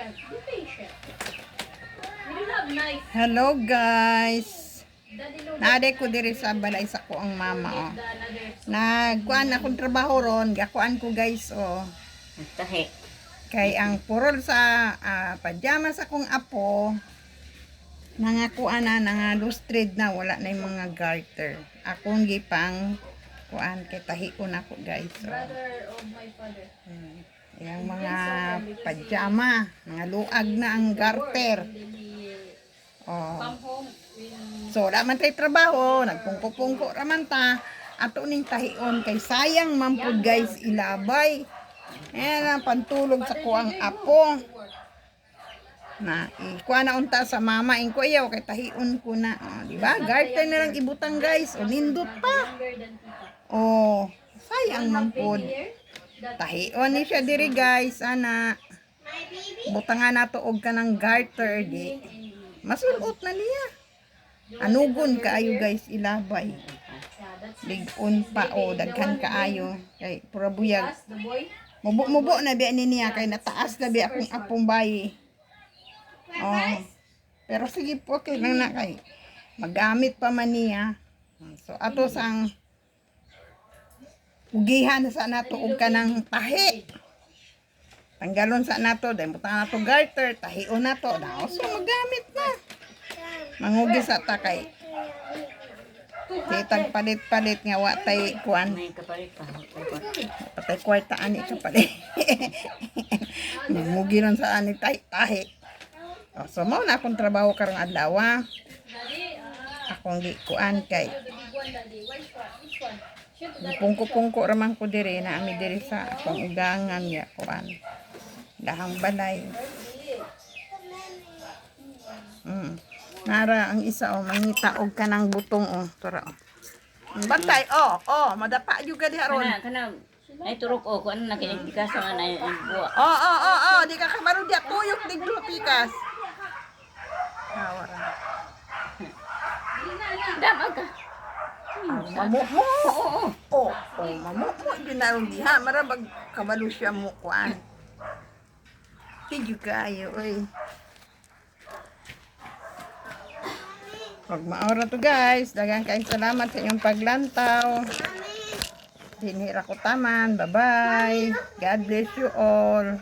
patient. Be patient. We don't have knife. Hello guys. Daddy no. Nade ko diri sa balay sa ko ang mama oh. The another. Nagkuan akong trabaho ron, gakuan ko guys oh. Tahi. Kay ang purol sa pajama sa kong apo nangakuan na lustrade na wala na yung mga garter. Akong gipang kuan kay tahi ko na ko guys. Oh. Brother of my father. Yung mga pajama, mga luag na ang garter. And then he Oh. come home when So, wala man tayo trabaho, nagpungko-pungko raman ta. Ato ning tahion kay sayang man pud guys ilabay. Ayan ang pantulog sa kuang apo. Na ikuha na unta sa mama ko ayaw kay tahion ko na. Oh, di ba? Garter na lang ibutang guys. O nindot pa. younger than tita. Oh, sayang man pud. Here, that Tahion ni siya diri guys, ana. Butangan nato og kanang garter di. Masulot na niya. Anugon kaayo guys ilabay. yeah, that's Ligon pa o daghan kaayo. Kay pura buyag. us, the boy. Mubo na biya ni niya kay nataas na biya akong apong bayi. Oh. Pero sige po kay lang na kay magamit pa man niya. So ato sang ugihan sa nato og kanang tahi. Tanggalon sa nato dahil butang nato garter, tahion nato. Daw so magamit na. Mangugi sa takay. Kitag palit-palit nga wa tay kuan. May kapalit pa. Patay kwarta ani kapalit. Mangugi ron sa ani tahi. Oh, so mao na akong trabaho karong adlaw. Daddy, Akong gi kuan kay the big one, daddy. Which one? Which one? Shoot that. pungko-pungko raman ko diri na ami diri sa akong ugangan ya kuan. Dahang balay. Nara ang isa oh mangita og kanang butong oh tura oh. Bantay oh madapa jud gadi haron. Kana ay turok o kuan na kay dikasa nga na buwa. Oh di ka kamaro dia tuyok diglo pikas. Hawara. Damag ka. Mamu mo. Mamu mo ginaron diha marabag kabalo siya mo kuan. Tiyo kayo oy. Pag maora to guys, daghang kaayong salamat sa inyong paglantaw. Dinhira ko taman. Bye-bye. God bless you all.